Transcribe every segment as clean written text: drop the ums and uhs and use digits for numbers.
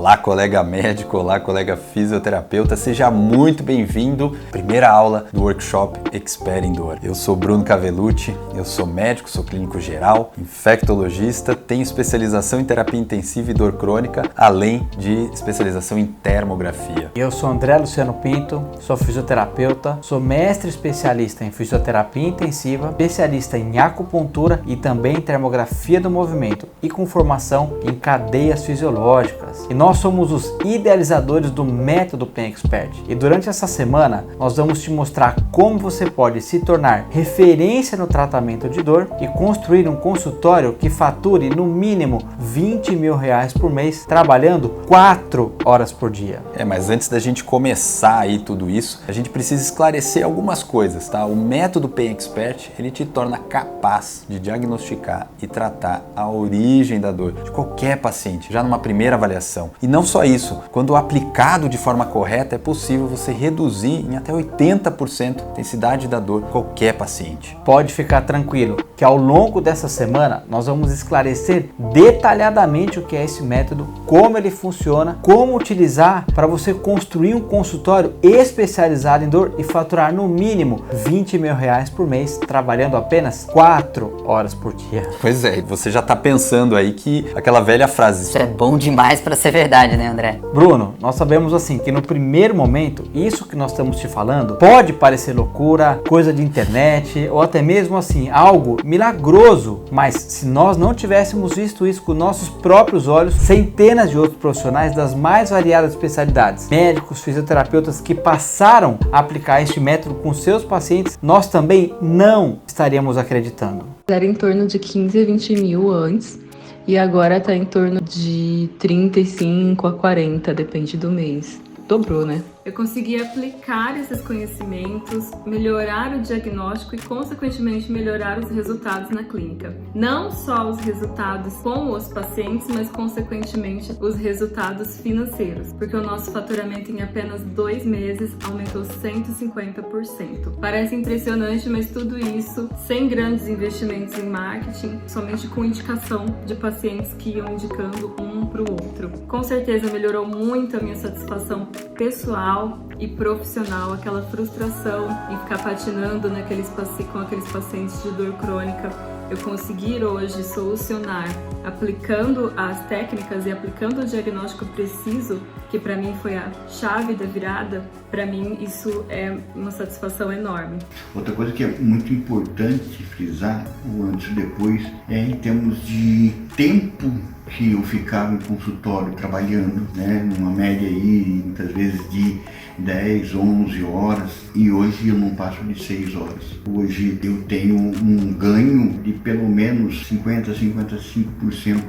Olá, colega médico, olá, colega fisioterapeuta, seja muito bem-vindo à primeira aula do workshop Expert em Dor. Eu sou Bruno Cavellucci, eu sou médico, sou clínico geral, infectologista, tenho especialização em terapia intensiva e dor crônica, além de especialização em termografia. Eu sou André Luciano Pinto, sou fisioterapeuta, sou mestre especialista em fisioterapia intensiva, especialista em acupuntura e também em termografia do movimento e com formação em cadeias fisiológicas. E nós somos os idealizadores do método Pain Expert. E durante essa semana nós vamos te mostrar como você pode se tornar referência no tratamento de dor e construir um consultório que fature no mínimo R$20 mil por mês, trabalhando 4 horas por dia. Mas antes da gente começar aí tudo isso, a gente precisa esclarecer algumas coisas, tá? O método Pain Expert, ele te torna capaz de diagnosticar e tratar a origem da dor de qualquer paciente, já numa primeira avaliação. E não só isso, quando aplicado de forma correta, é possível você reduzir em até 80% a intensidade da dor de qualquer paciente. Pode ficar tranquilo que ao longo dessa semana nós vamos esclarecer detalhadamente o que é esse método, como ele funciona, como utilizar para você construir um consultório especializado em dor e faturar no mínimo R$20 mil por mês, trabalhando apenas 4 horas por dia. Pois é, você já está pensando aí que aquela velha frase... Isso é bom demais para ser verdade, né, André? Bruno, nós sabemos assim que no primeiro momento, isso que nós estamos te falando pode parecer loucura, coisa de internet ou até mesmo assim, algo milagroso, mas se nós não tivéssemos visto isso com nossos próprios olhos, centenas de outros profissionais das mais variadas especialidades, médicos, fisioterapeutas que passaram a aplicar este método com seus pacientes, nós também não estaríamos acreditando. Era em torno de 15 a 20 mil antes e agora está em torno de 35 a 40, depende do mês. Dobrou, né? Eu consegui aplicar esses conhecimentos, melhorar o diagnóstico e, consequentemente, melhorar os resultados na clínica. Não só os resultados com os pacientes, mas, consequentemente, os resultados financeiros, porque o nosso faturamento em apenas 2 meses aumentou 150%. Parece impressionante, mas tudo isso sem grandes investimentos em marketing, somente com indicação de pacientes que iam indicando um para o outro. Com certeza melhorou muito a minha satisfação pessoal e profissional, aquela frustração em ficar patinando com aqueles pacientes de dor crônica. Eu conseguir hoje solucionar aplicando as técnicas e aplicando o diagnóstico preciso, que para mim foi a chave da virada, para mim isso é uma satisfação enorme. Outra coisa que é muito importante frisar, o antes e depois, é em termos de tempo que eu ficava em consultório trabalhando, né, numa média aí, muitas vezes de 10, 11 horas, e hoje eu não passo de 6 horas. Hoje eu tenho um ganho de pelo menos 50 a 55%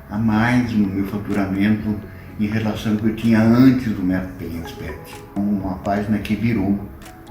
a mais no meu faturamento em relação ao que eu tinha antes do método Pain Expert. Uma página que virou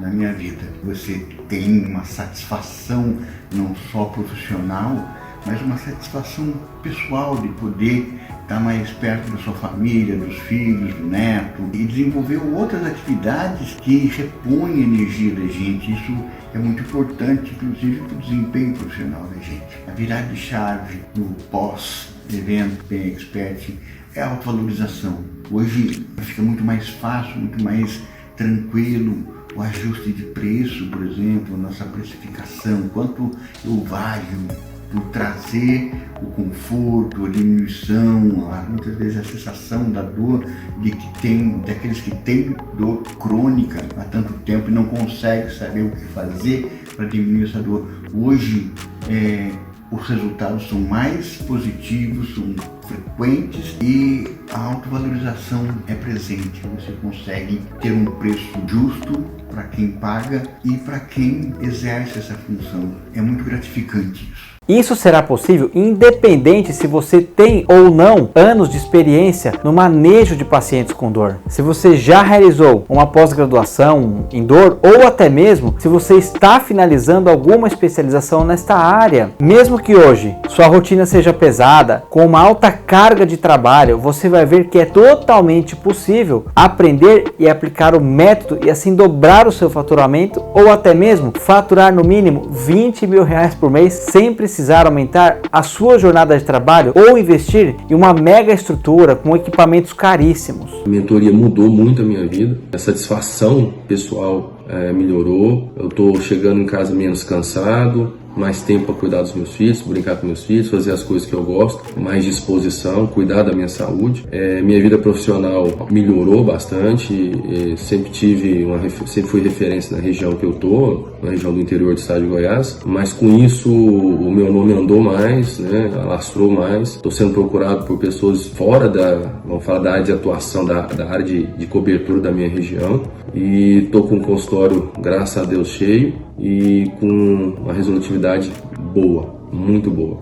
na minha vida. Você tem uma satisfação não só profissional, mas uma satisfação pessoal de poder estar mais perto da sua família, dos filhos, do neto e desenvolver outras atividades que repõem a energia da gente. Isso é muito importante, inclusive para o desempenho profissional da gente. A virada de chave no pós-evento Pain Expert é a autovalorização. Hoje fica muito mais fácil, muito mais tranquilo o ajuste de preço, por exemplo, nossa precificação, quanto eu valho por trazer o conforto, a diminuição, muitas vezes a sensação da dor daqueles que têm dor crônica há tanto tempo e não conseguem saber o que fazer para diminuir essa dor. Hoje, os resultados são mais positivos, são frequentes e a autovalorização é presente. Você consegue ter um preço justo para quem paga e para quem exerce essa função. É muito gratificante isso. Isso será possível independente se você tem ou não anos de experiência no manejo de pacientes com dor. Se você já realizou uma pós-graduação em dor ou até mesmo se você está finalizando alguma especialização nesta área. Mesmo que hoje sua rotina seja pesada, com uma alta carga de trabalho, você vai ver que é totalmente possível aprender e aplicar o método e assim dobrar o seu faturamento ou até mesmo faturar no mínimo R$20 mil por mês sem precisar precisar aumentar a sua jornada de trabalho ou investir em uma mega estrutura com equipamentos caríssimos. A mentoria mudou muito a minha vida, a satisfação pessoal melhorou, eu estou chegando em casa menos cansado, mais tempo para cuidar dos meus filhos, brincar com meus filhos, fazer as coisas que eu gosto, mais disposição, cuidar da minha saúde. Minha vida profissional melhorou bastante, sempre fui referência na região que eu tô, na região do interior do estado de Goiás, mas com isso o meu nome andou mais, né, alastrou mais. Estou sendo procurado por pessoas fora da área de atuação, da área de cobertura da minha região, e estou com um consultório, graças a Deus, cheio e com uma resolutividade boa, muito boa.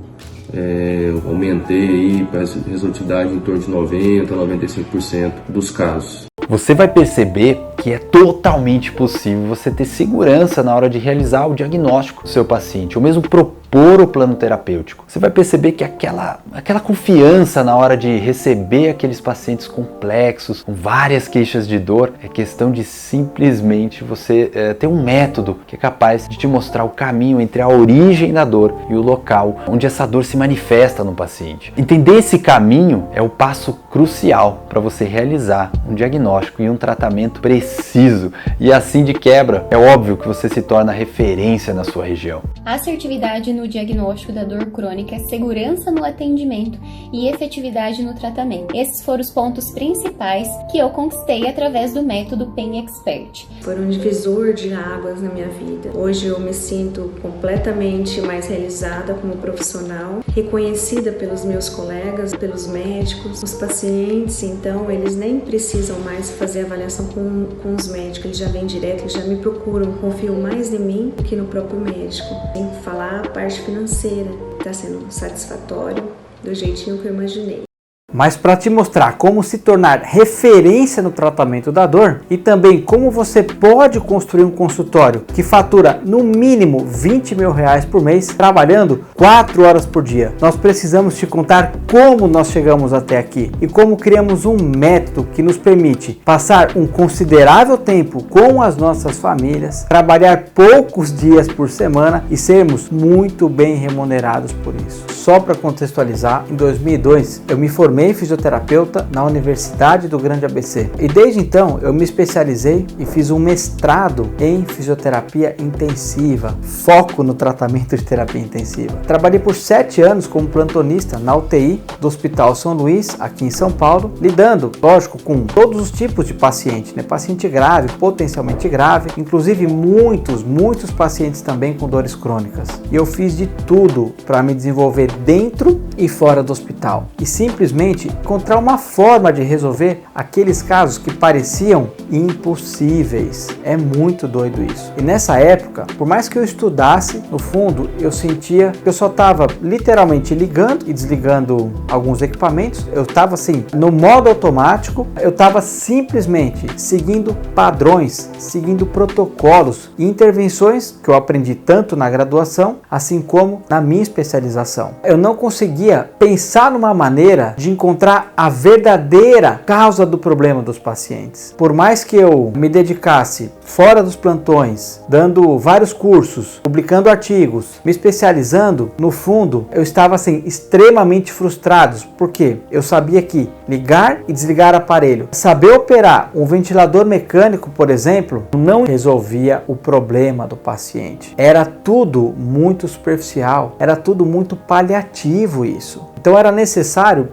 Eu aumentei aí para a resolutividade em torno de 90% a 95% dos casos. Você vai perceber que é totalmente possível você ter segurança na hora de realizar o diagnóstico do seu paciente, ou mesmo propor o plano terapêutico. Você vai perceber que aquela confiança na hora de receber aqueles pacientes complexos, com várias queixas de dor, é questão de simplesmente você ter um método que é capaz de te mostrar o caminho entre a origem da dor e o local onde essa dor se manifesta no paciente. Entender esse caminho é o passo crucial para você realizar um diagnóstico e um tratamento preciso. E assim de quebra, é óbvio que você se torna referência na sua região. Assertividade no diagnóstico da dor crônica, segurança no atendimento e efetividade no tratamento. Esses foram os pontos principais que eu conquistei através do método Pain Expert. Foi um divisor de águas na minha vida. Hoje eu me sinto completamente mais realizada como profissional, reconhecida pelos meus colegas, pelos médicos, os pacientes. Então eles nem precisam mais fazer avaliação com os médicos, eles já vêm direto, eles já me procuram, confiam mais em mim do que no próprio médico. Tem que falar a parte financeira, está sendo satisfatório do jeitinho que eu imaginei. Mas para te mostrar como se tornar referência no tratamento da dor e também como você pode construir um consultório que fatura no mínimo R$20 mil por mês, trabalhando 4 horas por dia, nós precisamos te contar como nós chegamos até aqui e como criamos um método que nos permite passar um considerável tempo com as nossas famílias, trabalhar poucos dias por semana e sermos muito bem remunerados por isso. Só para contextualizar, em 2002 eu me formei fisioterapeuta na Universidade do Grande ABC e desde então eu me especializei e fiz um mestrado em fisioterapia intensiva, foco no tratamento de terapia intensiva. Trabalhei por 7 anos como plantonista na UTI do Hospital São Luís, aqui em São Paulo, lidando, lógico, com todos os tipos de paciente, né? Paciente grave, potencialmente grave, inclusive muitos pacientes também com dores crônicas. E eu fiz de tudo para me desenvolver dentro e fora do hospital e simplesmente encontrar uma forma de resolver aqueles casos que pareciam impossíveis. É muito doido isso. E nessa época, por mais que eu estudasse, no fundo eu sentia que eu só estava literalmente ligando e desligando alguns equipamentos. Eu estava assim, no modo automático, eu estava simplesmente seguindo padrões, seguindo protocolos e intervenções que eu aprendi tanto na graduação, assim como na minha especialização. Eu não conseguia pensar numa maneira de encontrar a verdadeira causa do problema dos pacientes. Por mais que eu me dedicasse fora dos plantões, dando vários cursos, publicando artigos, me especializando, no fundo eu estava assim extremamente frustrado, porque eu sabia que ligar e desligar aparelho, saber operar um ventilador mecânico, por exemplo, não resolvia o problema do paciente. Era tudo muito superficial, era tudo muito paliativo isso. Então era necessário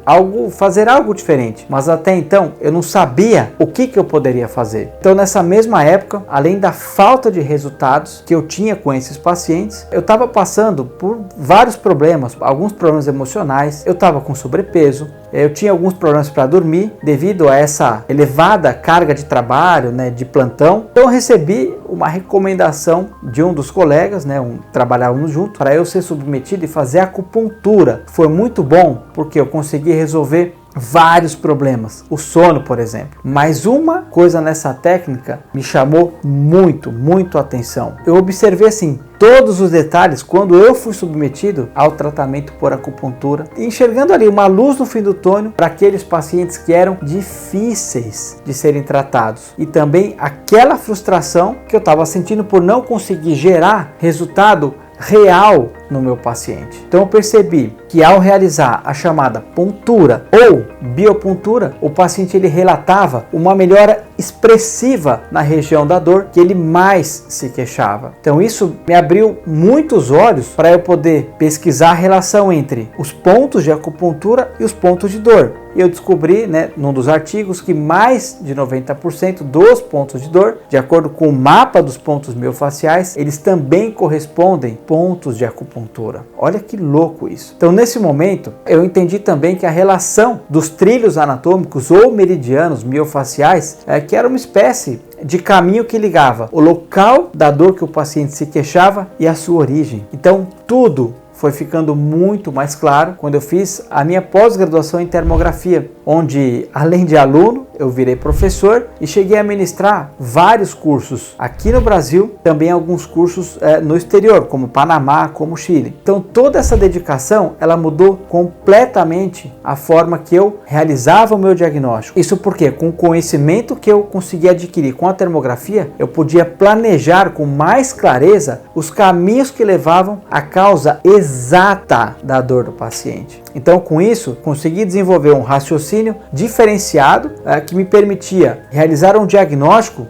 fazer algo diferente, mas até então eu não sabia o que eu poderia fazer. Então nessa mesma época, além da falta de resultados que eu tinha com esses pacientes, eu estava passando por vários problemas, alguns problemas emocionais, eu estava com sobrepeso, eu tinha alguns problemas para dormir devido a essa elevada carga de trabalho, né, de plantão. Então eu recebi uma recomendação de um dos colegas, né, trabalhávamos juntos, para eu ser submetido e fazer acupuntura. Foi muito bom porque eu consegui resolver vários problemas, o sono, por exemplo. Mas uma coisa nessa técnica me chamou muito a atenção. Eu observei assim todos os detalhes quando eu fui submetido ao tratamento por acupuntura, enxergando ali uma luz no fim do túnel para aqueles pacientes que eram difíceis de serem tratados e também aquela frustração que eu estava sentindo por não conseguir gerar resultado real no meu paciente. Então eu percebi que ao realizar a chamada pontura ou biopuntura, o paciente ele relatava uma melhora expressiva na região da dor que ele mais se queixava. Então isso me abriu muitos olhos para eu poder pesquisar a relação entre os pontos de acupuntura e os pontos de dor. E eu descobri, num dos artigos, que mais de 90% dos pontos de dor, de acordo com o mapa dos pontos miofasciais, eles também correspondem pontos de acupuntura. Olha que louco isso. Então, nesse momento, eu entendi também que a relação dos trilhos anatômicos ou meridianos miofasciais, que era uma espécie de caminho que ligava o local da dor que o paciente se queixava e a sua origem. Então, tudo foi ficando muito mais claro quando eu fiz a minha pós-graduação em termografia, onde, além de aluno, eu virei professor e cheguei a ministrar vários cursos aqui no Brasil, também alguns cursos no exterior, como Panamá, como Chile. Então toda essa dedicação, ela mudou completamente a forma que eu realizava o meu diagnóstico. Isso porque com o conhecimento que eu consegui adquirir com a termografia, eu podia planejar com mais clareza os caminhos que levavam à causa exata da dor do paciente. Então com isso, consegui desenvolver um raciocínio diferenciado que me permitia realizar um diagnóstico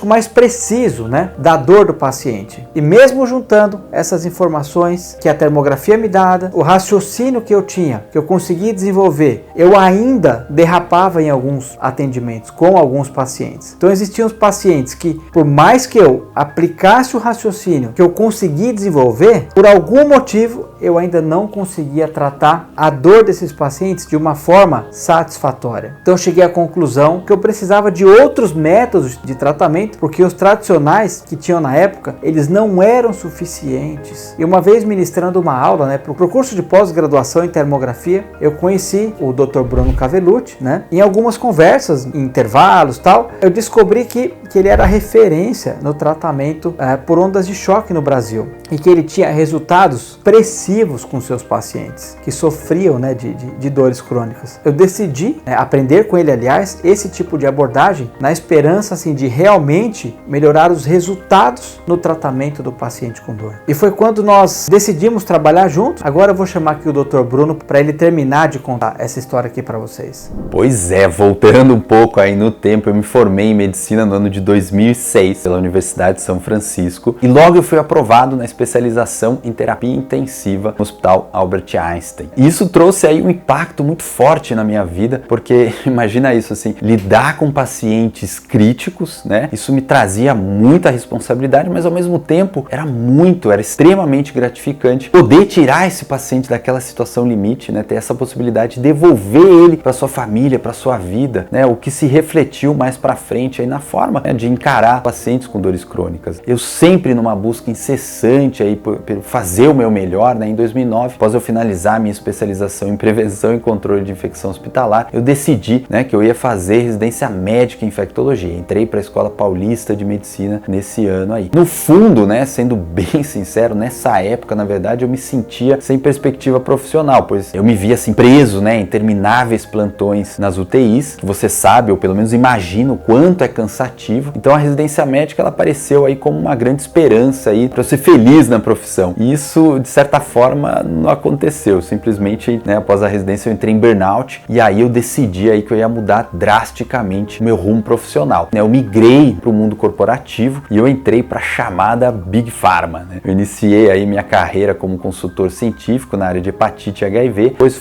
mais preciso, da dor do paciente. E mesmo juntando essas informações que a termografia me dava, o raciocínio que eu tinha, que eu consegui desenvolver, eu ainda derrapava em alguns atendimentos com alguns pacientes. Então existiam os pacientes que, por mais que eu aplicasse o raciocínio que eu consegui desenvolver, por algum motivo eu ainda não conseguia tratar a dor desses pacientes de uma forma satisfatória. Então eu cheguei à conclusão que eu precisava de outros métodos de tratamento, porque os tradicionais que tinham na época, eles não eram suficientes. E uma vez ministrando uma aula, para o curso de pós-graduação em termografia, eu conheci o Dr. Bruno Cavellucci, Em algumas conversas, em intervalos tal, eu descobri que ele era referência no tratamento por ondas de choque no Brasil e que ele tinha resultados expressivos com seus pacientes que sofriam de dores crônicas. Eu decidi aprender com ele, aliás, esse tipo de abordagem na esperança de realmente melhorar os resultados no tratamento do paciente com dor. E foi quando nós decidimos trabalhar juntos. Agora eu vou chamar aqui o Dr. Bruno para ele terminar de contar essa história aqui para vocês. Pois é, voltando um pouco aí no tempo, eu me formei em medicina no ano de 2006 pela Universidade de São Francisco e logo eu fui aprovado na especialização em terapia intensiva no Hospital Albert Einstein. E isso trouxe aí um impacto muito forte na minha vida, porque imagina isso lidar com pacientes críticos, isso me trazia muita responsabilidade, mas ao mesmo tempo era extremamente gratificante poder tirar esse paciente daquela situação limite, ter essa possibilidade de devolver ele para sua família, para sua vida, o que se refletiu mais para frente aí na forma de encarar pacientes com dores crônicas. Eu sempre numa busca incessante aí por fazer o meu melhor, em 2009, após eu finalizar minha especialização em prevenção e controle de infecção hospitalar, eu decidi que eu ia fazer residência médica em infectologia. Entrei para a Escola Paulista de Medicina nesse ano aí. No fundo, sendo bem sincero, nessa época, na verdade, eu me sentia sem perspectiva profissional, pois eu me via preso, em intermináveis plantões nas UTIs, que você sabe, ou pelo menos imagina o quanto é cansativo. Então a residência médica, ela apareceu aí como uma grande esperança aí para eu ser feliz na profissão. E isso, de certa forma, não aconteceu. Simplesmente, após a residência, eu entrei em burnout e aí eu decidi aí que eu ia mudar drasticamente o meu rumo profissional. Eu migrei para o mundo corporativo e eu entrei para a chamada Big Pharma. Eu iniciei aí minha carreira como consultor científico na área de hepatite e HIV, depois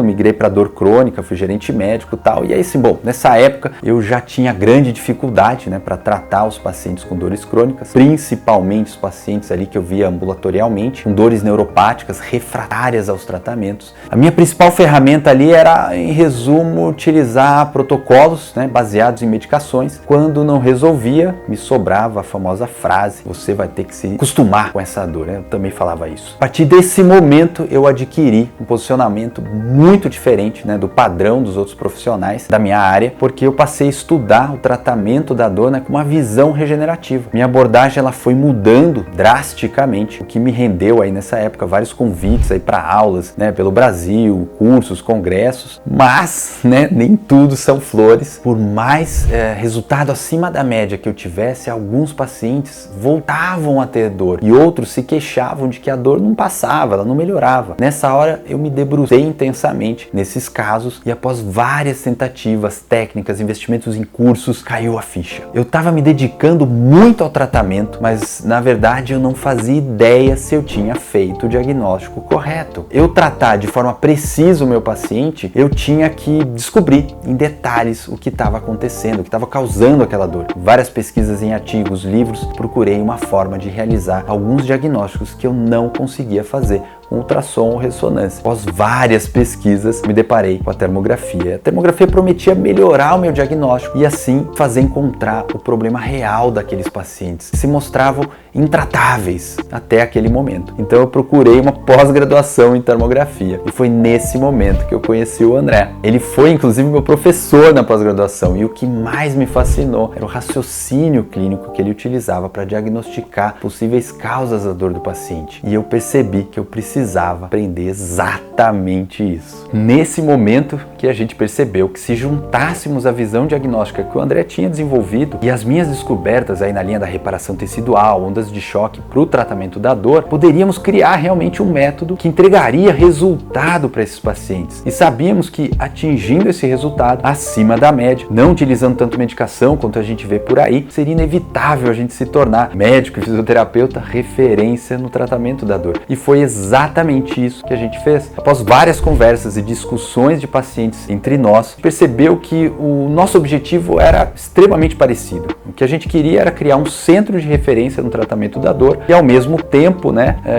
migrei para dor crônica, fui gerente médico e tal. E aí nessa época eu já tinha grande dificuldade para tratar os pacientes com dores crônicas, principalmente os pacientes ali que eu via ambulatorialmente, com dores neuropáticas refratárias aos tratamentos. A minha principal ferramenta ali era, em resumo, utilizar protocolos baseados em medicações. Quando não resolvia, me sobrava a famosa frase: você vai ter que se acostumar com essa dor. Eu também falava isso. A partir desse momento, eu adquiri um posicionamento muito diferente do padrão dos outros profissionais da minha área, porque eu passei a estudar o tratamento tratamento da dor, né, com uma visão regenerativa. Minha abordagem ela foi mudando drasticamente, o que me rendeu aí nessa época vários convites aí para aulas, né, pelo Brasil, cursos, congressos, mas, né, nem tudo são flores. Por mais resultado acima da média que eu tivesse, alguns pacientes voltavam a ter dor e outros se queixavam de que a dor não passava, ela não melhorava. Nessa hora eu me debrucei intensamente nesses casos e após várias tentativas, técnicas, investimentos em cursos, caiu a ficha. Eu estava me dedicando muito ao tratamento, mas na verdade eu não fazia ideia se eu tinha feito o diagnóstico correto. Eu tratar de forma precisa o meu paciente, eu tinha que descobrir em detalhes o que estava acontecendo, o que estava causando aquela dor. Várias pesquisas em artigos, livros, procurei uma forma de realizar alguns diagnósticos que eu não conseguia fazer com ultrassom ou ressonância. Após várias pesquisas, me deparei com a termografia. A termografia prometia melhorar o meu diagnóstico e assim fazer encontrar o problema real daqueles pacientes que se mostravam intratáveis até aquele momento. Então eu procurei uma pós-graduação em termografia e foi nesse momento que eu conheci o André. Ele foi inclusive meu professor na pós-graduação e o que mais me fascinou era o raciocínio clínico que ele utilizava para diagnosticar possíveis causas da dor do paciente. E eu percebi que eu precisava aprender exatamente isso. Nesse momento que a gente percebeu que se juntássemos a visão diagnóstica que o André tinha desenvolvido e as minhas descobertas aí na linha da reparação tecidual, ondas de choque para o tratamento da dor, poderíamos criar realmente um método que entregaria resultado para esses pacientes. E sabíamos que atingindo esse resultado acima da média, não utilizando tanto medicação quanto a gente vê por aí, seria inevitável a gente se tornar médico e fisioterapeuta referência no tratamento da dor. E foi exatamente isso que a gente fez. Após várias conversas e discussões de pacientes entre nós, percebeu que o nosso objetivo era extremamente parecido. O que a gente queria era criar um centro de referência no tratamento da dor e ao mesmo tempo,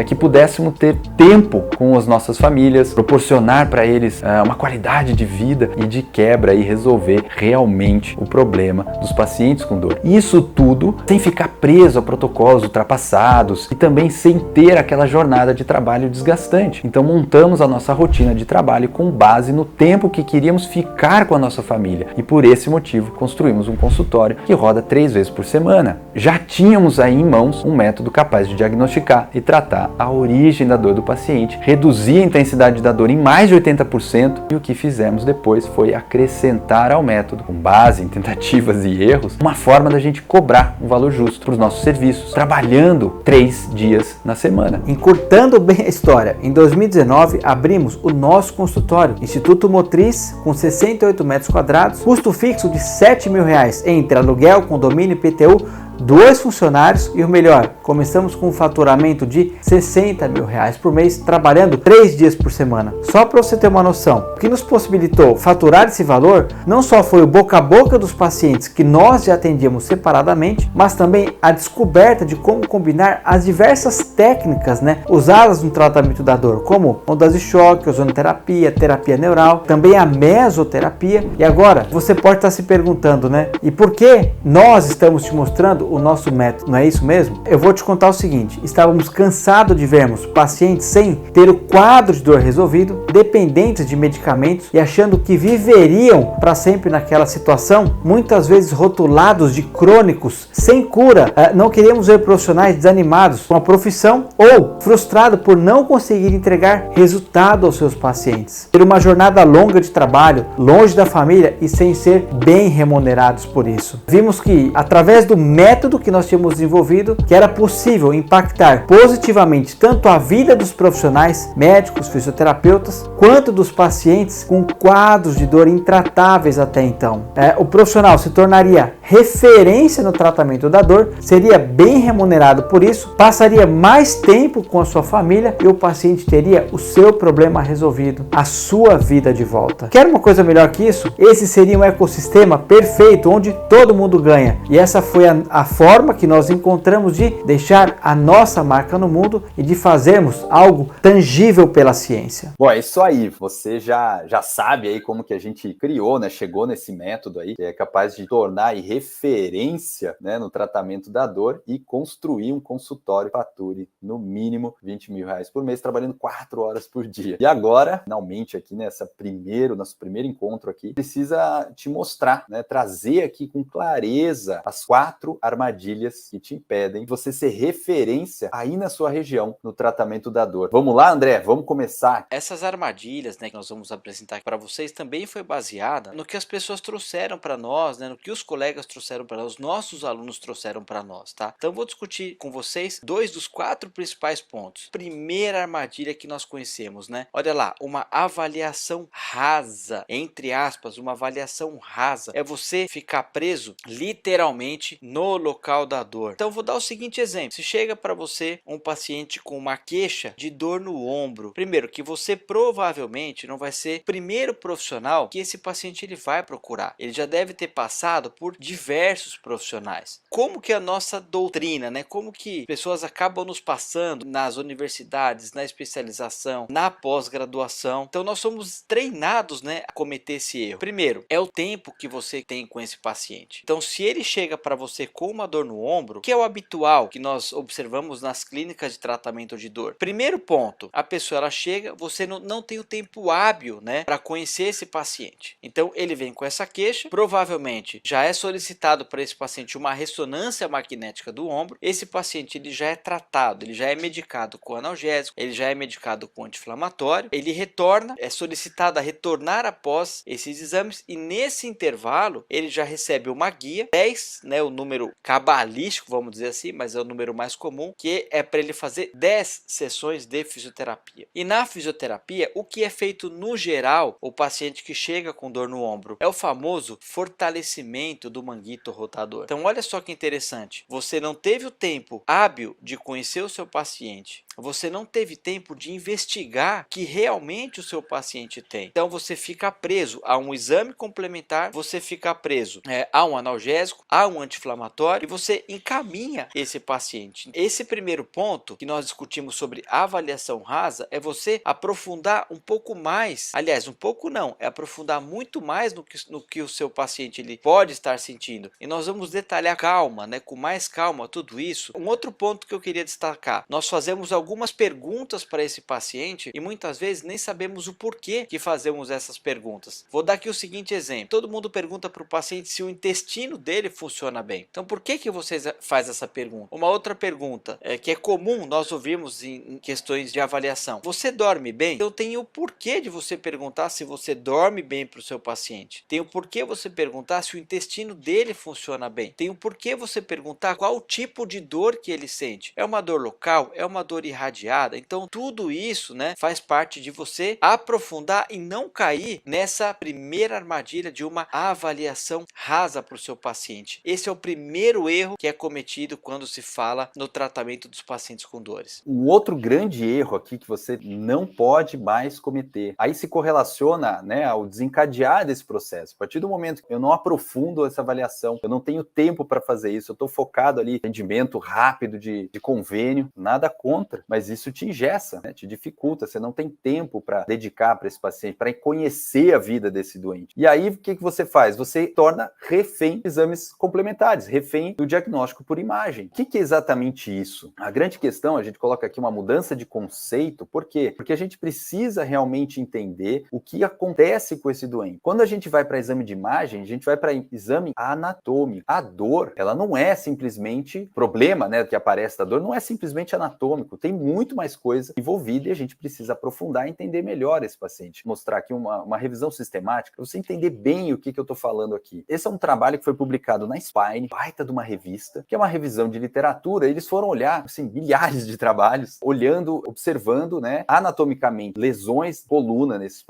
que pudéssemos ter tempo com as nossas famílias, proporcionar para eles uma qualidade de vida e de quebra e resolver realmente o problema dos pacientes com dor. Isso tudo sem ficar preso a protocolos ultrapassados e também sem ter aquela jornada de trabalho desgastante. Então montamos a nossa rotina de trabalho com base no tempo que queríamos ficar com a nossa família e por esse motivo construímos um consultório que roda 3 vezes por semana. Já tínhamos aí em mãos um método capaz de diagnosticar e tratar a origem da dor do paciente, reduzir a intensidade da dor em mais de 80% e o que fizemos depois foi acrescentar ao método, com base em tentativas e erros, uma forma da gente cobrar um valor justo para os nossos serviços, trabalhando 3 dias na semana. Encurtando bem a história, em 2019 abrimos o nosso consultório, Instituto Motriz, com 68 metros quadrados, custo fixo de R$7 mil entre aluguel, condomínio e IPTU, 2 funcionários e o melhor, começamos com um faturamento de R$60 mil por mês, trabalhando 3 dias por semana. Só para você ter uma noção, o que nos possibilitou faturar esse valor não só foi o boca a boca dos pacientes que nós já atendíamos separadamente, mas também a descoberta de como combinar as diversas técnicas usadas no tratamento da dor, como ondas de choque, ozonoterapia, terapia neural, também a mesoterapia. E agora você pode estar se perguntando, e por que nós estamos te mostrando o nosso método, não é isso mesmo? Eu vou te contar o seguinte: estávamos cansados de vermos pacientes sem ter o quadro de dor resolvido, dependentes de medicamentos e achando que viveriam para sempre naquela situação, muitas vezes rotulados de crônicos sem cura. Não queríamos ver profissionais desanimados com a profissão ou frustrados por não conseguir entregar resultado aos seus pacientes. Ter uma jornada longa de trabalho, longe da família e sem ser bem remunerados por isso. Vimos que através do método que nós tínhamos desenvolvido, que era possível impactar positivamente tanto a vida dos profissionais, médicos, fisioterapeutas, quanto dos pacientes com quadros de dor intratáveis até então. O profissional se tornaria referência no tratamento da dor, seria bem remunerado por isso, passaria mais tempo com a sua família e o paciente teria o seu problema resolvido, a sua vida de volta. Quer uma coisa melhor que isso? Esse seria um ecossistema perfeito onde todo mundo ganha. E essa foi a forma que nós encontramos de deixar a nossa marca no mundo e de fazermos algo tangível pela ciência. Bom, é isso aí. Você já sabe aí como que a gente criou, chegou nesse método aí, que é capaz de tornar e referência, né, no tratamento da dor e construir um consultório que fature no mínimo R$20.000 por mês, trabalhando 4 horas por dia. E agora, finalmente aqui nosso primeiro encontro aqui, precisa te mostrar, né, trazer aqui com clareza as 4 armadilhas que te impedem de você ser referência aí na sua região no tratamento da dor. Vamos lá, André? Vamos começar? Essas armadilhas, né, que nós vamos apresentar para vocês também foi baseada no que as pessoas trouxeram para nós, né, no que os colegas trouxeram para nós, os nossos alunos trouxeram para nós, tá? Então vou discutir com vocês 2 dos 4 principais pontos. Primeira armadilha que nós conhecemos, né? Olha lá, uma avaliação rasa, entre aspas, uma avaliação rasa é você ficar preso literalmente no local da dor. Então vou dar o seguinte exemplo: se chega para você um paciente com uma queixa de dor no ombro, primeiro que você provavelmente não vai ser o primeiro profissional que esse paciente ele vai procurar. Ele já deve ter passado por diversos profissionais. Como que a nossa doutrina, né? Como que pessoas acabam nos passando nas universidades, na especialização, na pós-graduação. Então nós somos treinados, né, a cometer esse erro. Primeiro, é o tempo que você tem com esse paciente. Então se ele chega para você com uma dor no ombro, que é o habitual que nós observamos nas clínicas de tratamento de dor. Primeiro ponto, a pessoa ela chega, você não tem o tempo hábil, né, para conhecer esse paciente. Então ele vem com essa queixa, provavelmente já é solicitado para esse paciente uma ressonância magnética do ombro. Esse paciente ele já é tratado, ele já é medicado com analgésico, ele já é medicado com anti-inflamatório, ele retorna, é solicitado a retornar após esses exames e nesse intervalo ele já recebe uma guia 10, né, o número cabalístico, vamos dizer assim, mas é o número mais comum, que é para ele fazer 10 sessões de fisioterapia. E na fisioterapia, o que é feito no geral, o paciente que chega com dor no ombro, é o famoso fortalecimento do manguito rotador. Então olha só que interessante, você não teve o tempo hábil de conhecer o seu paciente, você não teve tempo de investigar que realmente o seu paciente tem. Então você fica preso a um exame complementar, você fica preso a um analgésico, a um anti-inflamatório e você encaminha esse paciente. Esse primeiro ponto que nós discutimos sobre avaliação rasa é você aprofundar um pouco mais, aliás, um pouco não, é aprofundar muito mais no que o seu paciente ele pode estar sentindo. E nós vamos detalhar calma, né, com mais calma tudo isso. Um outro ponto que eu queria destacar, nós fazemos algumas perguntas para esse paciente e muitas vezes nem sabemos o porquê que fazemos essas perguntas. Vou dar aqui o seguinte exemplo: todo mundo pergunta para o paciente se o intestino dele funciona bem. Então por que vocês fazem essa pergunta? Uma outra pergunta que é comum nós ouvirmos em questões de avaliação: você dorme bem? Então tem o porquê de você perguntar se você dorme bem para o seu paciente. Tem o porquê você perguntar se o intestino dele funciona bem. Tem o porquê você perguntar qual o tipo de dor que ele sente. É uma dor local? É uma dor irradiada? Então tudo isso, né, faz parte de você aprofundar e não cair nessa primeira armadilha de uma avaliação rasa para o seu paciente. Esse é o primeiro erro que é cometido quando se fala no tratamento dos pacientes com dores. Um outro grande erro aqui que você não pode mais cometer, aí se correlaciona, né, ao desencadear desse processo. A partir do momento que eu não aprofundo essa avaliação, eu não tenho tempo para fazer isso, eu estou focado ali em atendimento rápido de convênio, nada contra, mas isso te engessa, né, te dificulta, você não tem tempo para dedicar para esse paciente, para conhecer a vida desse doente. E aí o que você faz? Você torna refém de exames complementares, refém do diagnóstico por imagem. O que é exatamente isso? A grande questão, a gente coloca aqui uma mudança de conceito. Por quê? Porque a gente precisa realmente entender o que acontece com esse doente. Quando a gente vai para exame de imagem, a gente vai para exame anatômico. A dor, ela não é simplesmente problema, né, que aparece da dor, não é simplesmente anatômico. Tem muito mais coisa envolvida e a gente precisa aprofundar e entender melhor esse paciente. Mostrar aqui uma revisão sistemática para você entender bem o que eu estou falando aqui. Esse é um trabalho que foi publicado na Spine, baita de uma revista, que é uma revisão de literatura. Eles foram olhar, assim, milhares de trabalhos, olhando, observando, né, anatomicamente, lesões, coluna nesses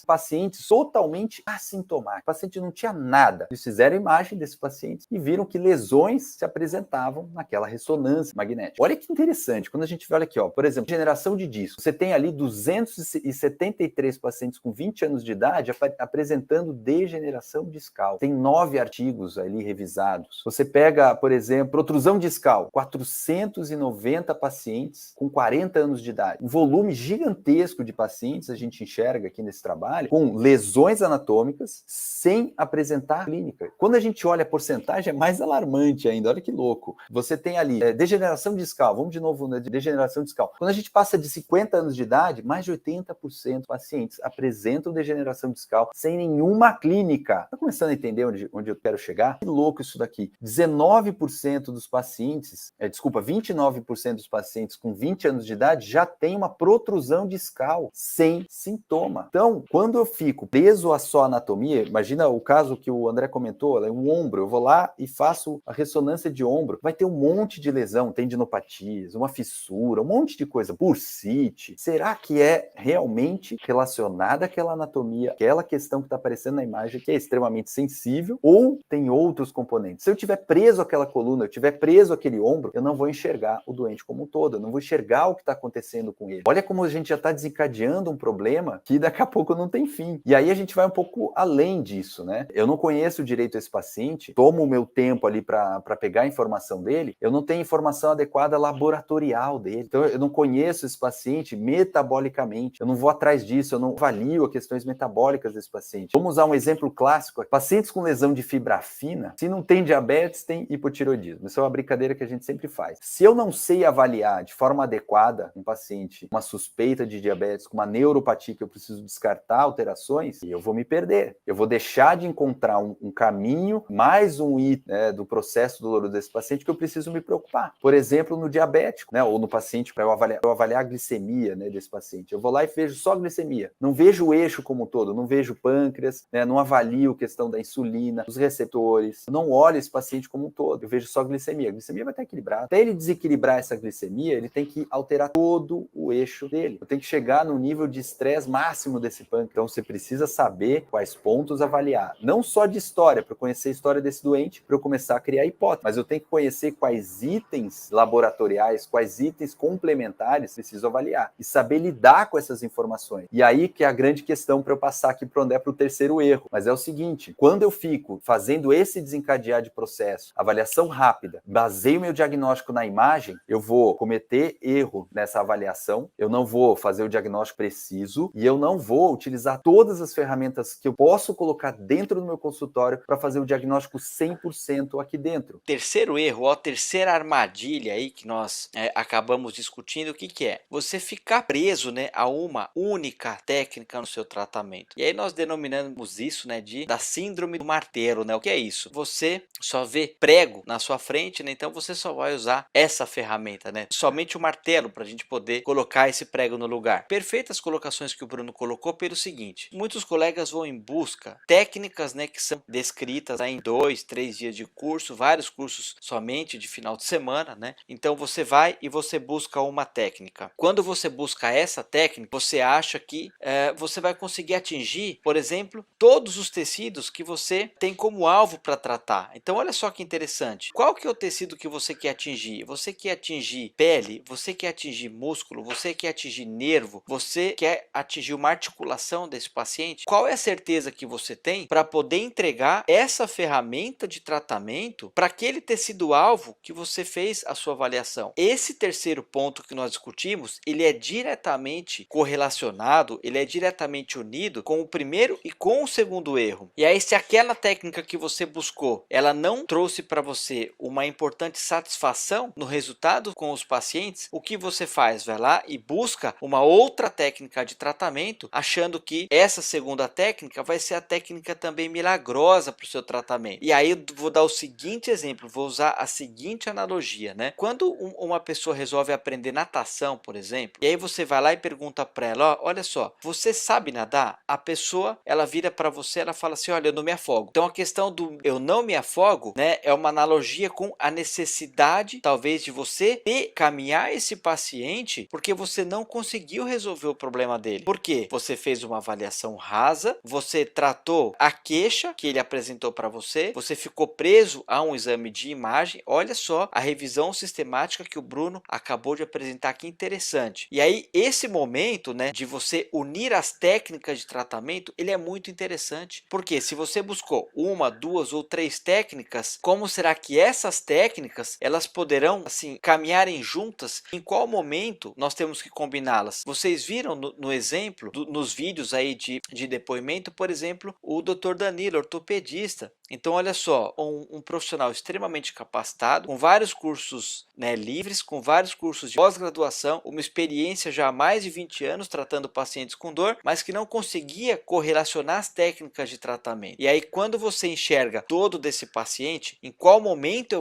pacientes totalmente assintomáticos. O paciente não tinha nada. Eles fizeram imagem desses pacientes e viram que lesões se apresentavam naquela ressonância magnética. Olha que interessante, quando a gente vai olha aqui, ó, por exemplo, degeneração de disco. Você tem ali 273 pacientes com 20 anos de idade apresentando degeneração discal. Tem 9 artigos ali revisados. Você pega, por exemplo, protrusão discal, 490 pacientes com 40 anos de idade. Um volume gigantesco de pacientes a gente enxerga aqui nesse trabalho com lesões anatômicas sem apresentar clínica. Quando a gente olha a porcentagem, é mais alarmante ainda. Olha que louco. Você tem ali degeneração discal. Vamos de novo na degeneração discal. Quando a gente passa de 50 anos de idade, mais de 80% dos pacientes apresentam degeneração discal sem nenhuma clínica. Tá começando a entender onde eu quero chegar? Que louco isso daqui. 19% dos pacientes, 29% dos pacientes com 20 anos de idade já tem uma protrusão discal sem sintoma. Então, quando eu fico preso a só anatomia, imagina o caso que o André comentou, é um ombro, eu vou lá e faço a ressonância de ombro, vai ter um monte de lesão, tendinopatias, uma fissura, um monte de coisa, bursite. Será que é realmente relacionada àquela anatomia, aquela questão que está aparecendo na imagem, que é extremamente sensível, ou tem outros componentes? Se eu tiver preso àquela coluna, eu tiver preso àquele ombro, eu não vou enxergar o doente como um todo, eu não vou enxergar o que está acontecendo com ele. Olha como a gente já está desencadeando um problema que daqui a pouco não tem fim. E aí a gente vai um pouco além disso, né? Eu não conheço direito esse paciente, tomo o meu tempo ali para pegar a informação dele, eu não tenho informação adequada laboratorial dele. Então eu não conheço esse paciente metabolicamente, eu não vou atrás disso, eu não avalio as questões metabólicas desse paciente. Vamos usar um exemplo clássico. Pacientes com lesão de fibra fina, se não tem diabetes, tem hipotireoidismo. Isso é uma brincadeira que a gente sempre faz. Se eu não sei avaliar de forma adequada um paciente, uma suspeita de diabetes, com uma neuropatia que eu preciso descartar alterações, eu vou me perder. Eu vou deixar de encontrar um caminho, mais um item, né, do processo doloroso desse paciente que eu preciso me preocupar. Por exemplo, no diabético, né, ou no paciente, para eu avaliar a glicemia, né, desse paciente. Eu vou lá e vejo só a glicemia. Não vejo o eixo como um todo, não vejo o pâncreas, né, não avalio a questão da insulina, os receptores. Eu não olho esse paciente como um todo. Eu vejo só a glicemia. A glicemia vai estar equilibrada. Até ele desequilibrar essa glicemia, ele tem que alterar todo o eixo dele. Eu tenho que chegar no nível de estresse máximo desse pâncreas. Então você precisa saber quais pontos avaliar. Não só de história, para conhecer a história desse doente, para eu começar a criar hipótese, mas eu tenho que conhecer quais itens laboratoriais, quais itens complementares preciso avaliar e saber lidar com essas informações. E aí que é a grande questão para eu passar aqui para o André para o terceiro erro. Mas é o seguinte, quando eu fico fazendo esse desencadear de processo, avaliação rápida, baseio meu diagnóstico na imagem, eu vou cometer erro nessa avaliação, eu não vou fazer o diagnóstico preciso e eu não vou utilizar todas as ferramentas que eu posso colocar dentro do meu consultório para fazer o diagnóstico 100% aqui dentro. Terceiro erro, a terceira armadilha aí que nós acabamos discutindo, o que é? Você ficar preso, né, a uma única técnica no seu tratamento. E aí nós denominamos isso, né, da síndrome do martelo, né? O que é isso? Você só vê prego na sua frente, né? Então você só vai usar essa ferramenta, né? Somente o martelo para a gente poder colocar esse prego no lugar. Perfeitas colocações que o Bruno colocou pelo seguinte: muitos colegas vão em busca técnicas, né, que são descritas aí em 2, 3 dias de curso, vários cursos somente de final de semana, né? Então você vai e você busca uma técnica. Quando você busca essa técnica, você acha que você vai conseguir atingir, por exemplo, todos os tecidos que você tem como alvo para tratar. Então olha só que interessante. Qual que é o tecido que você quer atingir? Você quer atingir pele? Você quer atingir músculo? Você quer atingir nervo? Você quer atingir uma articulação desse paciente? Qual é a certeza que você tem para poder entregar essa ferramenta de tratamento para aquele tecido-alvo que você fez a sua avaliação? Esse terceiro ponto que nós discutimos, ele é diretamente correlacionado, ele é diretamente unido com o primeiro e com o segundo erro. E aí, se aquela técnica que você buscou, ela não trouxe para você uma importante satisfação no resultado com os pacientes, o que você faz? Vai lá e busca uma outra técnica de tratamento, achando que essa segunda técnica vai ser a técnica também milagrosa para o seu tratamento. E aí eu vou dar o seguinte exemplo, vou usar a seguinte analogia, né? Quando uma pessoa resolve aprender natação, por exemplo, e aí você vai lá e pergunta para ela, olha só, você sabe nadar? A pessoa, ela vira para você, ela fala assim, olha, eu não me afogo. Então a questão do eu não me afogo, né, é uma analogia com a necessidade, talvez, de você caminhar esse paciente porque você não conseguiu resolver o problema dele. Por quê? Você fez uma avaliação rasa, você tratou a queixa que ele apresentou para você, você ficou preso a um exame de imagem. Olha só a revisão sistemática que o Bruno acabou acabou de apresentar, que interessante. E aí, esse momento, né, de você unir as técnicas de tratamento, ele é muito interessante. Porque se você buscou uma, duas ou três técnicas, como será que essas técnicas, elas poderão, assim, caminharem juntas? Em qual momento nós temos que combiná-las? Vocês viram no exemplo, nos vídeos aí de depoimento, por exemplo, o Dr. Danilo, ortopedista. Então, olha só, um profissional extremamente capacitado, com vários cursos, né, livres, com vários cursos de pós-graduação, uma experiência já há mais de 20 anos tratando pacientes com dor, mas que não conseguia correlacionar as técnicas de tratamento. E aí, quando você enxerga todo desse paciente, em qual momento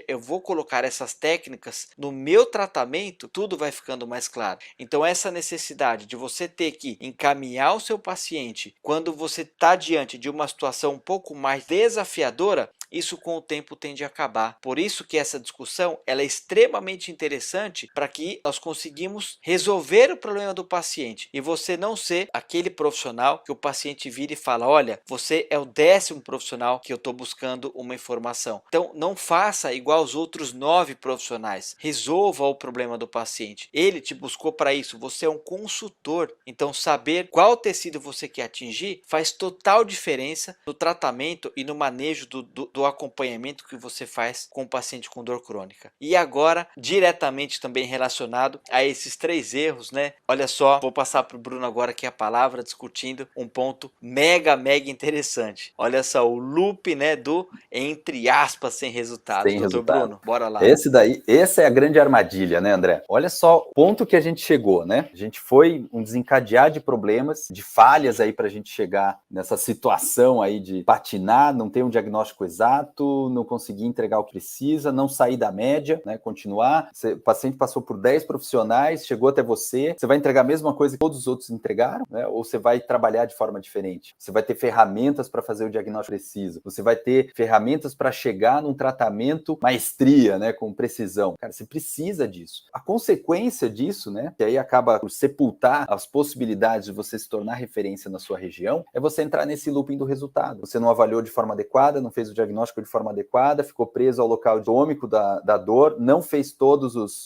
eu vou colocar essas técnicas no meu tratamento, tudo vai ficando mais claro. Então, essa necessidade de você ter que encaminhar o seu paciente quando você está diante de uma situação um pouco mais desafiadora, isso com o tempo tende a acabar. Por isso que essa discussão ela é extremamente interessante para que nós conseguimos resolver o problema do paciente e você não ser aquele profissional que o paciente vira e fala: olha, você é o 10º profissional que eu estou buscando uma informação. Então não faça igual aos outros 9 profissionais. Resolva o problema do paciente. Ele te buscou para isso. Você é um consultor. Então saber qual tecido você quer atingir faz total diferença no tratamento e no manejo do acompanhamento que você faz com o paciente com dor crônica. E agora, diretamente também relacionado a esses 3 erros, né? Olha só, vou passar para o Bruno agora aqui a palavra, discutindo um ponto mega interessante. Olha só, o loop, né, do entre aspas sem resultado. Sem Doutor resultado. Bruno, bora lá. Essa é a grande armadilha, né, André? Olha só o ponto que a gente chegou, né? A gente foi um desencadear de problemas, de falhas aí para a gente chegar nessa situação aí de patinar, não ter um diagnóstico exato, não conseguir entregar o que precisa, não sair da média, né? Continuar. O paciente passou por 10 profissionais, chegou até você vai entregar a mesma coisa que todos os outros entregaram, né? Ou você vai trabalhar de forma diferente? Você vai ter ferramentas para fazer o diagnóstico preciso, você vai ter ferramentas para chegar num tratamento maestria, né? Com precisão. Cara, você precisa disso. A consequência disso, né? Que aí acaba por sepultar as possibilidades de você se tornar referência na sua região, é você entrar nesse looping do resultado. Você não avaliou de forma adequada, não fez o diagnóstico de forma adequada, ficou preso ao local anatômico da dor, não fez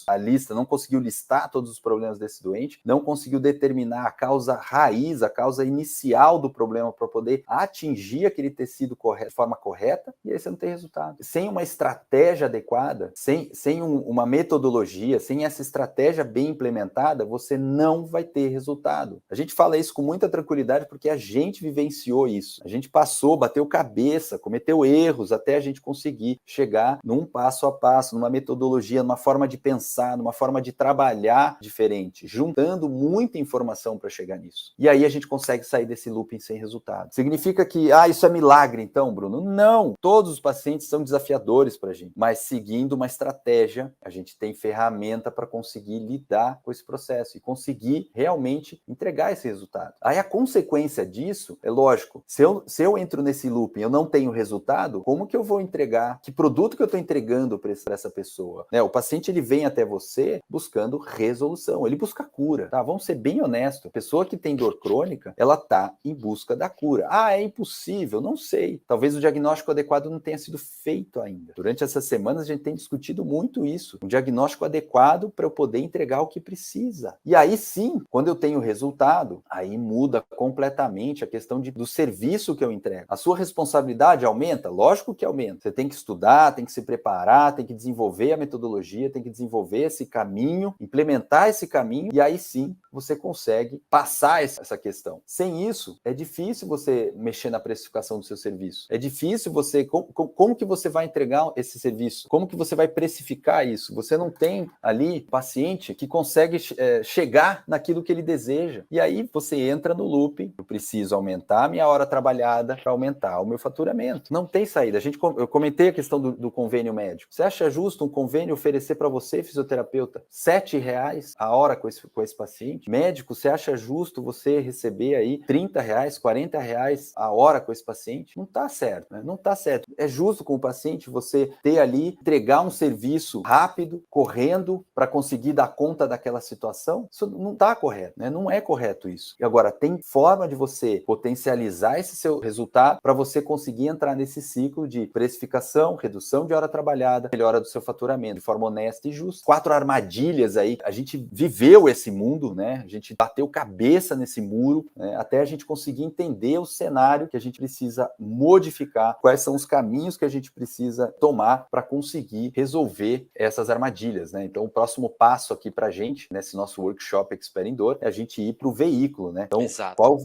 a lista, não conseguiu listar todos os problemas desse doente, não conseguiu determinar a causa raiz, a causa inicial do problema para poder atingir aquele tecido de forma correta, e aí você não tem resultado. Sem uma estratégia adequada, sem uma metodologia, sem essa estratégia bem implementada, você não vai ter resultado. A gente fala isso com muita tranquilidade porque a gente vivenciou isso. A gente passou, bateu cabeça, cometeu erros até a gente conseguir chegar num passo a passo, numa metodologia, numa forma de pensar, numa forma de trabalhar diferente, juntando muita informação para chegar nisso. E aí a gente consegue sair desse looping sem resultado. Significa que, isso é milagre então, Bruno? Não! Todos os pacientes são desafiadores para a gente, mas seguindo uma estratégia, a gente tem ferramenta para conseguir lidar com esse processo e conseguir realmente entregar esse resultado. Aí a consequência disso, é lógico, se eu entro nesse looping, eu não tenho resultado, como que eu vou entregar? Que produto que eu estou entregando para essa pessoa? Né? O paciente ele vem até você buscando resolução, ele busca cura, tá? Vamos ser bem honestos. A pessoa que tem dor crônica, ela está em busca da cura. É impossível? Não sei. Talvez o diagnóstico adequado não tenha sido feito ainda. Durante essas semanas a gente tem discutido muito isso. Um diagnóstico adequado para eu poder entregar o que precisa. E aí sim, quando eu tenho resultado, aí muda completamente a questão do serviço que eu entrego. A sua responsabilidade aumenta? Lógico que aumenta. Você tem que estudar, tem que se preparar, tem que desenvolver a metodologia, tem que desenvolver esse caminho, implementar esse caminho, e aí sim você consegue passar essa questão. Sem isso, é difícil você mexer na precificação do seu serviço. É difícil você... Como que você vai entregar esse serviço? Como que você vai precificar isso? Você não tem ali paciente que consegue chegar naquilo que ele deseja. E aí você entra no loop. Eu preciso aumentar a minha hora trabalhada para aumentar o meu faturamento. Não tem saída. Eu comentei a questão do convênio médico. Você acha justo um convênio oferecer para você, fisioterapeuta, R$7 a hora com esse paciente? Médico, você acha justo você receber aí R$30, R$40 a hora com esse paciente? Não está certo, né? Não está certo. É justo com o paciente você ter ali, entregar um serviço rápido, correndo, para conseguir dar conta daquela situação? Isso não está correto, né? Não é correto isso. E agora, tem forma de você potencializar esse seu resultado para você conseguir entrar nesse ciclo ciclo de precificação, redução de hora trabalhada, melhora do seu faturamento de forma honesta e justa. 4 armadilhas aí, a gente viveu esse mundo, né? A gente bateu cabeça nesse muro, né? Até a gente conseguir entender o cenário que a gente precisa modificar, quais são os caminhos que a gente precisa tomar para conseguir resolver essas armadilhas, né? Então, o próximo passo aqui para a gente, nesse nosso workshop Expert em Dor, é a gente ir para o veículo, né? Então,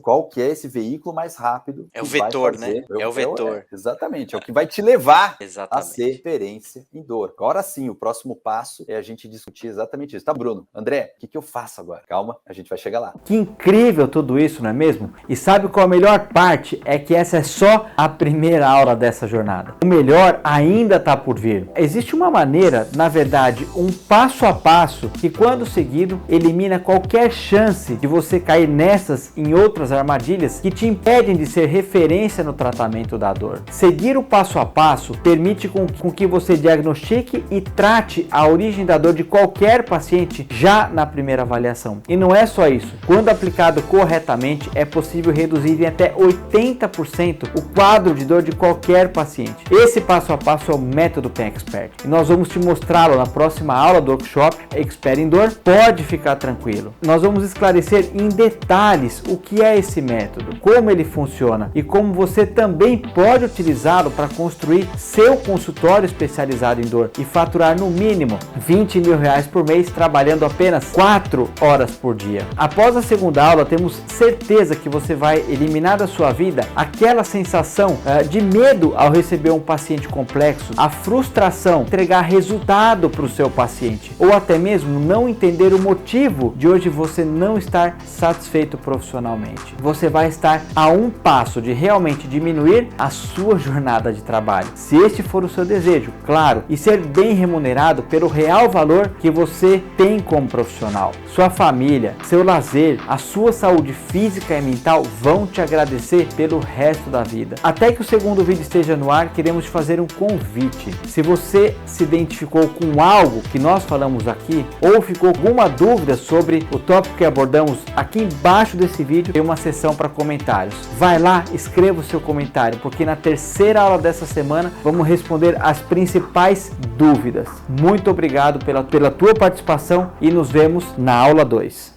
qual que é esse veículo mais rápido? É o vetor, né? É o vetor. Exatamente, é o que vai te levar a ser referência em dor. Agora sim, o próximo passo é a gente discutir exatamente isso. Tá, Bruno? André, o que eu faço agora? Calma, a gente vai chegar lá. Que incrível tudo isso, não é mesmo? E sabe qual a melhor parte? É que essa é só a primeira aula dessa jornada. O melhor ainda está por vir. Existe uma maneira, na verdade, um passo a passo, que quando seguido, elimina qualquer chance de você cair nessas em outras armadilhas que te impedem de ser referência no tratamento da dor. Seguir o passo a passo permite com que você diagnostique e trate a origem da dor de qualquer paciente já na primeira avaliação. E não é só isso. Quando aplicado corretamente, é possível reduzir em até 80% o quadro de dor de qualquer paciente. Esse passo a passo é o método PEN Expert. E nós vamos te mostrá-lo na próxima aula do workshop Expert em Dor. Pode ficar tranquilo. Nós vamos esclarecer em detalhes o que é esse método, como ele funciona e como você também pode utilizá-lo para construir seu consultório especializado em dor e faturar no mínimo R$20 mil por mês trabalhando apenas 4 horas por dia. Após a segunda aula, temos certeza que você vai eliminar da sua vida aquela sensação de medo ao receber um paciente complexo, a frustração de entregar resultado para o seu paciente ou até mesmo não entender o motivo de hoje você não estar satisfeito profissionalmente. Você vai estar a um passo de realmente diminuir a sua jornada de trabalho, se este for o seu desejo, claro, e ser bem remunerado pelo real valor que você tem como profissional. Sua família, seu lazer, a sua saúde física e mental vão te agradecer pelo resto da vida. Até que o segundo vídeo esteja no ar, queremos te fazer um convite. Se você se identificou com algo que nós falamos aqui ou ficou com alguma dúvida sobre o tópico que abordamos, aqui embaixo desse vídeo tem uma seção para comentários. Vai lá, escreva o seu comentário, porque na terceira aula dessa semana vamos responder as principais dúvidas. Muito obrigado pela tua participação e nos vemos na aula 2.